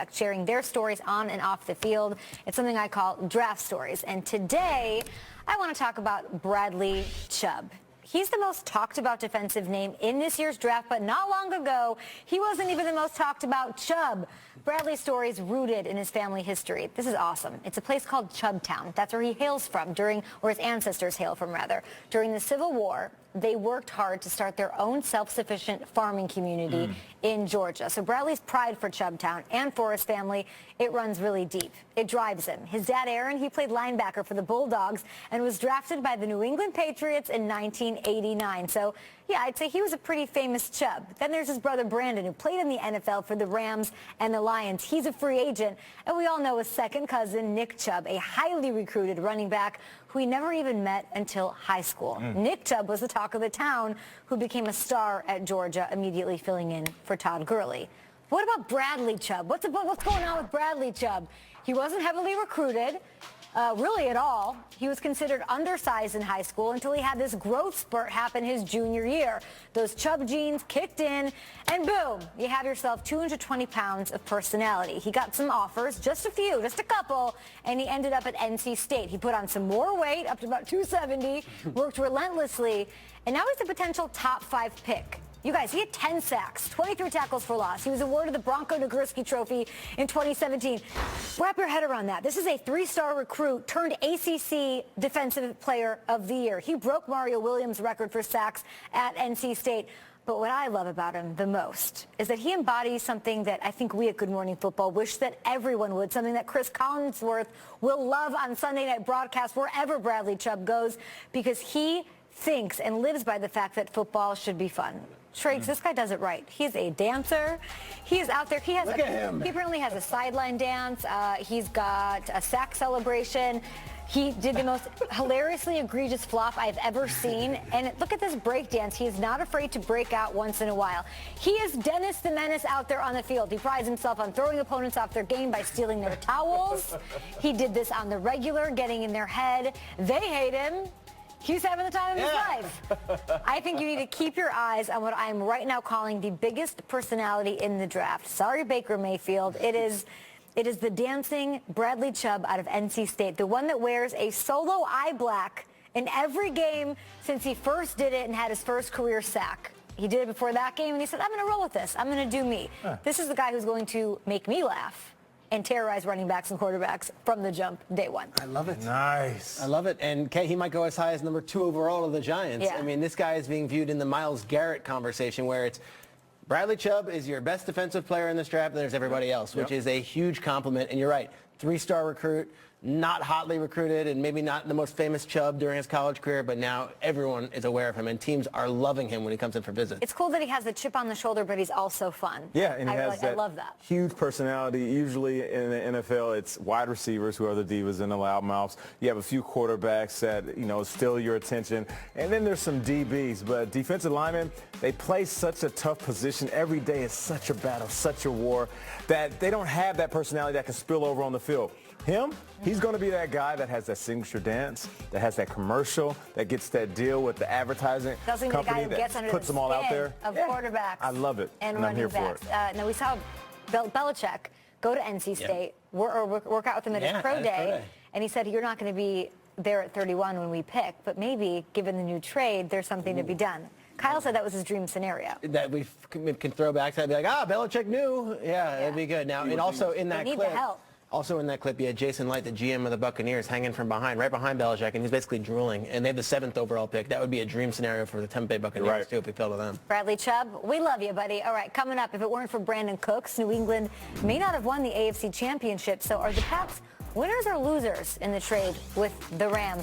prospects, sharing their stories on and off the field. It's something I call draft stories. And today, I want to talk about Bradley Chubb. He's the most talked about defensive name in this year's draft, but not long ago, he wasn't even the most talked about Chubb. Bradley's story is rooted in his family history. This is awesome. It's a place called Chubbtown. That's where he hails from or his ancestors hail from, rather. During the Civil War, they worked hard to start their own self-sufficient farming community in Georgia. So Bradley's pride for Chubbtown and for his family, it runs really deep. It drives him. His dad, Aaron, he played linebacker for the Bulldogs and was drafted by the New England Patriots in 1989. So, yeah, I'd say he was a pretty famous Chubb. Then there's his brother, Brandon, who played in the NFL for the Rams and the Lions. He's a free agent. And we all know his second cousin, Nick Chubb, a highly recruited running back who he never even met until high school. Nick Chubb was the talk of the town, who became a star at Georgia, immediately filling in for Todd Gurley. What about Bradley Chubb? What's going on with Bradley Chubb? He wasn't heavily recruited, really at all. He was considered undersized in high school until he had this growth spurt happen his junior year. Those Chubb genes kicked in, and boom, you have yourself 220 pounds of personality. He got some offers, just a few, just a couple, and he ended up at NC State. He put on some more weight, up to about 270, worked relentlessly, and now he's a potential top 5 pick. You guys, he had 10 sacks, 23 tackles for loss. He was awarded the Bronco Nagurski Trophy in 2017. Wrap your head around that. This is a 3-star recruit turned ACC Defensive Player of the Year. He broke Mario Williams' record for sacks at NC State. But what I love about him the most is that he embodies something that I think we at Good Morning Football wish that everyone would, something that Chris Collinsworth will love on Sunday night broadcast wherever Bradley Chubb goes, because he thinks and lives by the fact that football should be fun. Trakes, this guy does it right. He's a dancer. He is out there. He apparently has a sideline dance. He's got a sack celebration. He did the most hilariously egregious flop I've ever seen. And look at this break dance. He is not afraid to break out once in a while. He is Dennis the Menace out there on the field. He prides himself on throwing opponents off their game by stealing their towels. He did this on the regular, getting in their head. They hate him. He's having the time of his life. I think you need to keep your eyes on what I'm right now calling the biggest personality in the draft. Sorry, Baker Mayfield. It is the dancing Bradley Chubb out of NC State, the one that wears a solo eye black in every game since he first did it and had his first career sack. He did it before that game, and he said, I'm going to roll with this. I'm going to do me. This is the guy who's going to make me laugh and terrorize running backs and quarterbacks from the jump, day one. I love it. Nice. I love it. And he might go as high as number 2 overall of the Giants. Yeah. I mean, this guy is being viewed in the Myles Garrett conversation, where it's Bradley Chubb is your best defensive player in this draft, and there's everybody else, which is a huge compliment. And you're right, 3-star recruit, not hotly recruited, and maybe not the most famous Chubb during his college career, but now everyone is aware of him, and teams are loving him when he comes in for visits. It's cool that he has the chip on the shoulder, but he's also fun. Yeah, and I love that. Huge personality. Usually in the NFL, it's wide receivers who are the divas and the loudmouths. You have a few quarterbacks that, steal your attention. And then there's some DBs, but defensive linemen, they play such a tough position. Every day is such a battle, such a war, that they don't have that personality that can spill over on the field. Him, he's going to be that guy that has that signature dance, that has that commercial, that gets that deal with the advertising company that puts them all out there. Of quarterbacks. I love it, and I'm here for it. Now, we saw Belichick go to NC State, work out with him at his pro day, and he said, you're not going to be there at 31 when we pick, but maybe, given the new trade, there's something to be done. Kyle said that was his dream scenario. That we can throw back to that and be like, Belichick knew. Yeah, that'd be good. Now, and also in that clip. They need the help. Also in that clip, you had Jason Light, the GM of the Buccaneers, hanging from behind, right behind Belichick, and he's basically drooling. And they have the 7th overall pick. That would be a dream scenario for the Tampa Bay Buccaneers, too, if we fell to them. Bradley Chubb, we love you, buddy. All right, coming up, if it weren't for Brandon Cooks, New England may not have won the AFC Championship. So are the Pats winners or losers in the trade with the Rams?